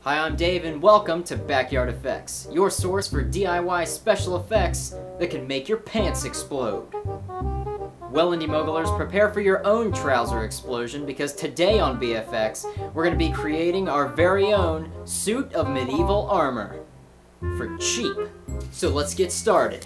Hi, I'm Dave and welcome to Backyard Effects, your source for DIY special effects that can make your pants explode. Well, Indie Mogulers, prepare for your own trouser explosion because today on BFX, we're going to be creating our very own suit of medieval armor for cheap. So let's get started.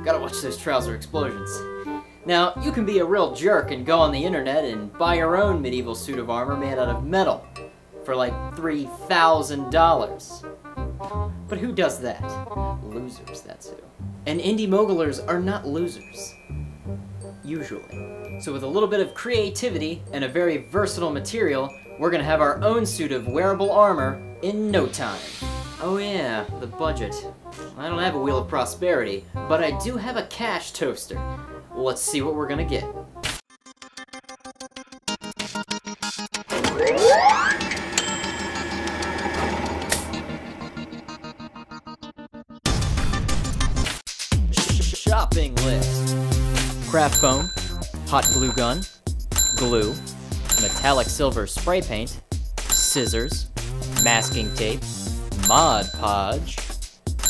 Gotta watch those trouser explosions. Now, you can be a real jerk and go on the internet and buy your own medieval suit of armor made out of metal for like $3,000. But who does that? Losers, that's who. And Indie Mogulers are not losers. Usually. So with a little bit of creativity and a very versatile material, we're gonna have our own suit of wearable armor in no time. Oh yeah, the budget. I don't have a wheel of prosperity, but I do have a cash toaster. Let's see what we're gonna get. Shopping list. Craft foam, hot glue gun, glue, metallic silver spray paint, scissors, masking tape, Mod Podge,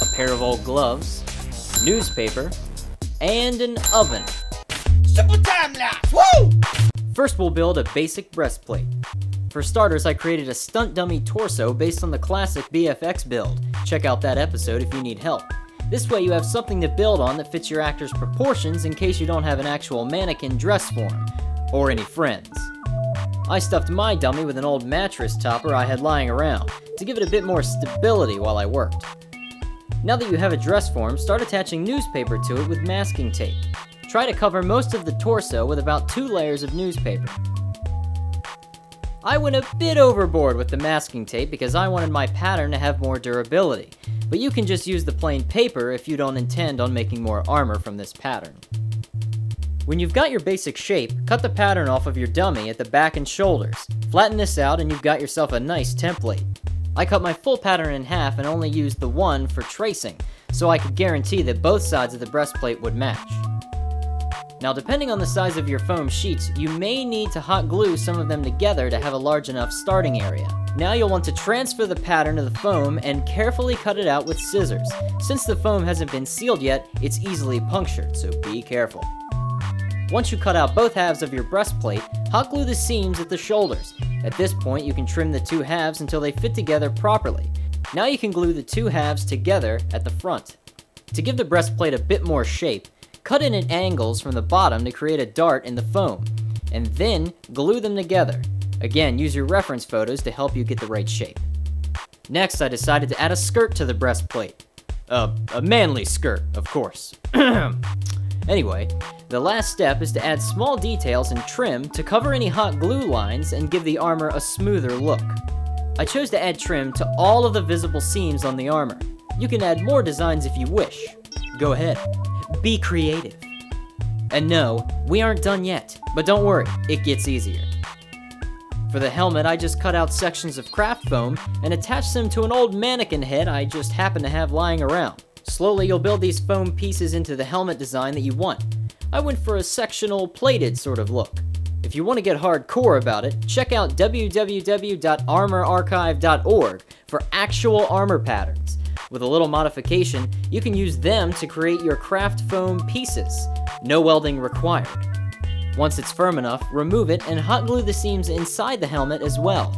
a pair of old gloves, newspaper, and an oven. Simple time lapse, woo! First we'll build a basic breastplate. For starters, I created a stunt dummy torso based on the classic BFX build. Check out that episode if you need help. This way you have something to build on that fits your actor's proportions in case you don't have an actual mannequin dress form, or any friends. I stuffed my dummy with an old mattress topper I had lying around, to give it a bit more stability while I worked. Now that you have a dress form, start attaching newspaper to it with masking tape. Try to cover most of the torso with about 2 layers of newspaper. I went a bit overboard with the masking tape because I wanted my pattern to have more durability, but you can just use the plain paper if you don't intend on making more armor from this pattern. When you've got your basic shape, cut the pattern off of your dummy at the back and shoulders. Flatten this out and you've got yourself a nice template. I cut my full pattern in half and only used the one for tracing, so I could guarantee that both sides of the breastplate would match. Now, depending on the size of your foam sheets, you may need to hot glue some of them together to have a large enough starting area. Now you'll want to transfer the pattern to the foam and carefully cut it out with scissors. Since the foam hasn't been sealed yet, it's easily punctured, so be careful. Once you cut out both halves of your breastplate, hot glue the seams at the shoulders. At this point, you can trim the 2 halves until they fit together properly. Now you can glue the 2 halves together at the front. To give the breastplate a bit more shape, cut in at angles from the bottom to create a dart in the foam, and then glue them together. Again, use your reference photos to help you get the right shape. Next, I decided to add a skirt to the breastplate. A manly skirt, of course. Anyway, the last step is to add small details and trim to cover any hot glue lines and give the armor a smoother look. I chose to add trim to all of the visible seams on the armor. You can add more designs if you wish. Go ahead. Be creative. And no, we aren't done yet, but don't worry, it gets easier. For the helmet, I just cut out sections of craft foam and attached them to an old mannequin head I just happened to have lying around. Slowly, you'll build these foam pieces into the helmet design that you want. I went for a sectional, plated sort of look. If you want to get hardcore about it, check out www.armorarchive.org for actual armor patterns. With a little modification, you can use them to create your craft foam pieces. No welding required. Once it's firm enough, remove it and hot glue the seams inside the helmet as well.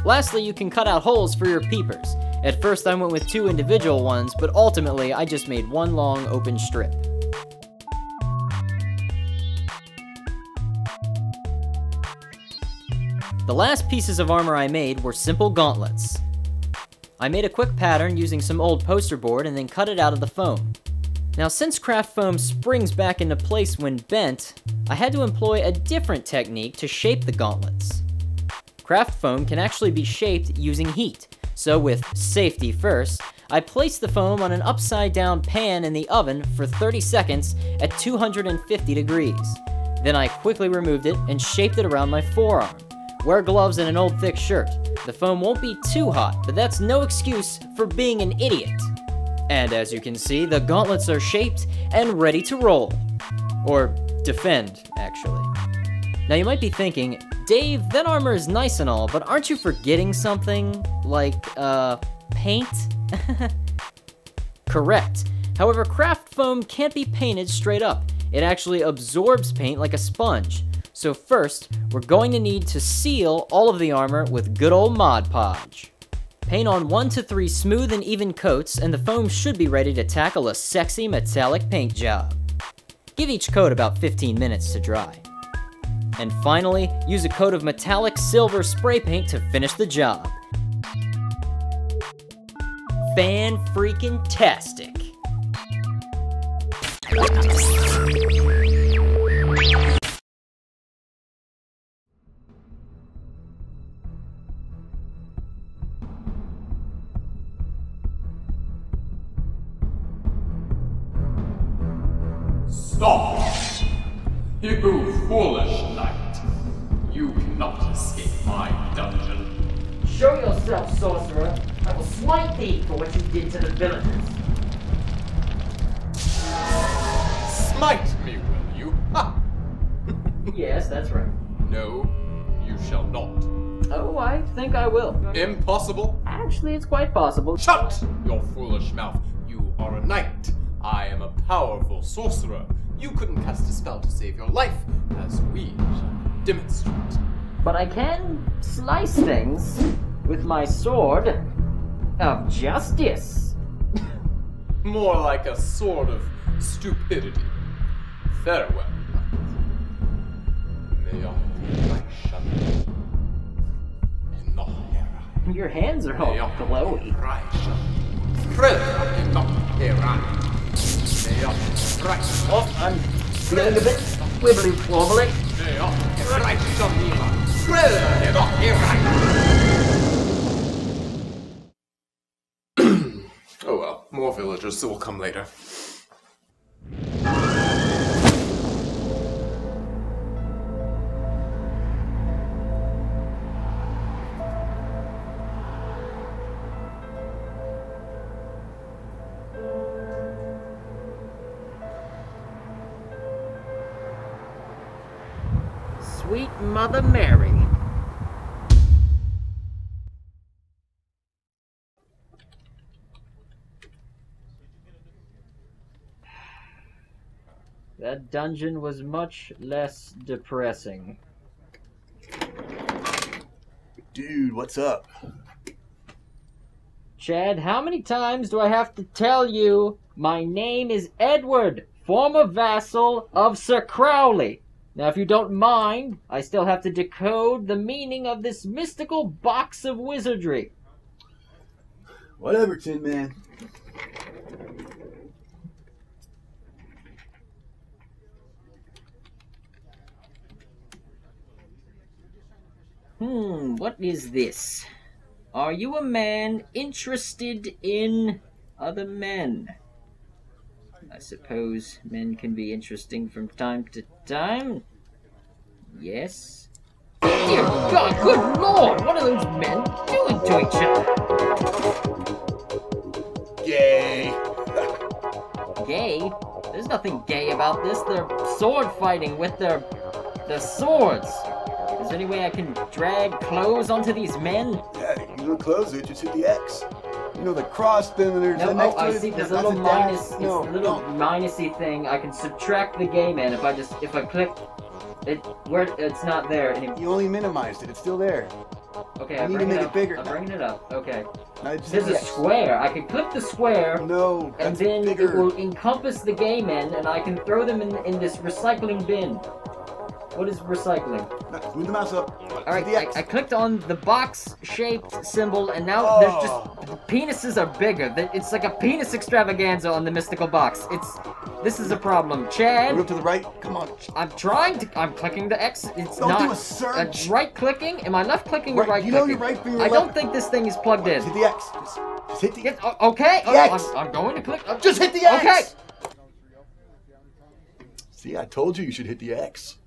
Lastly, you can cut out holes for your peepers. At first I went with 2 individual ones, but ultimately I just made one long open strip. The last pieces of armor I made were simple gauntlets. I made a quick pattern using some old poster board and then cut it out of the foam. Now, since craft foam springs back into place when bent, I had to employ a different technique to shape the gauntlets. Craft foam can actually be shaped using heat, so with safety first, I placed the foam on an upside-down pan in the oven for 30 seconds at 250 degrees. Then I quickly removed it and shaped it around my forearm. Wear gloves and an old thick shirt. The foam won't be too hot, but that's no excuse for being an idiot. And as you can see, the gauntlets are shaped and ready to roll. Or defend, actually. Now you might be thinking, Dave, that armor is nice and all, but aren't you forgetting something? Like, paint? Correct. However, craft foam can't be painted straight up. It actually absorbs paint like a sponge. So first, we're going to need to seal all of the armor with good old Mod Podge. Paint on 1 to 3 smooth and even coats, and the foam should be ready to tackle a sexy metallic paint job. Give each coat about 15 minutes to dry. And finally, use a coat of metallic silver spray paint to finish the job. Fan-freaking-tastic. Stop! You foolish knight! You cannot escape my dungeon. Show yourself, sorcerer. I will smite thee for what you did to the villagers. Smite me, will you? Ha! Yes, that's right. No, you shall not. Oh, I think I will. Impossible? Actually, it's quite possible. Shut your foolish mouth. You are a knight. I am a powerful sorcerer. You couldn't cast a spell to save your life, as we shall demonstrate. But I can slice things with my sword of justice. More like a sword of stupidity. Farewell. Your hands are all glowy. Oh, I'm feeling a bit wibbly wobbly. Oh well, more villagers will come later. Sweet Mother Mary. That dungeon was much less depressing. Dude, what's up? Chad, how many times do I have to tell you my name is Edward, former vassal of Sir Crowley? Now, if you don't mind, I still have to decode the meaning of this mystical box of wizardry. Whatever, Tin Man. What is this? Are you a man interested in other men? I suppose men can be interesting from time to time. Yes. Dear God, good Lord, what are those men doing to each other? Gay. Gay? There's nothing gay about this. They're sword fighting with their swords. Is there any way I can drag clothes onto these men? Yeah, you look closer, just hit the X. You know the cross thing there's No, next to I it? see. There's a That's little dash. minus. It's No, a little no. minusy thing. I can subtract the gay man if I click it where it's not there anymore. You only minimized it. It's still there. Okay, You I need bring to it make up. it bigger. I'm bringing it up. Okay. Now just There's hit a the X. square. I can click the square, No, and that's then bigger. it will encompass the gay men, and I can throw them in this recycling bin. What is recycling? Now, move the mouse up. Alright, The X. I clicked on the box-shaped symbol, and now there's just... Penises are bigger. It's like a penis extravaganza on the mystical box. This is a problem. Chad... Move to the right. Come on. I'm trying to... I'm clicking the X. It's Don't not... do a search. Right-clicking? Am I left-clicking or Right, right-clicking? you know you're right finger I left. don't think this thing is plugged in. Just hit the X. Just hit the X. Okay. The X. I'm going to click... Just hit the X. Okay. See, I told you should hit the X.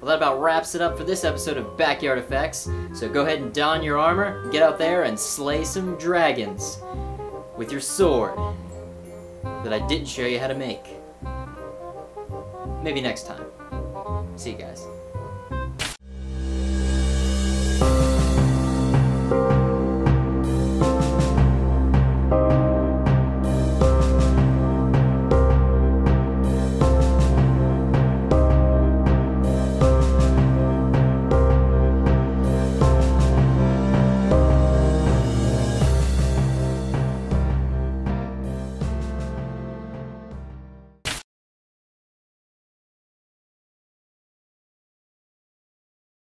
Well, that about wraps it up for this episode of Backyard Effects. So go ahead and don your armor, get out there and slay some dragons with your sword that I didn't show you how to make. Maybe next time. See you guys.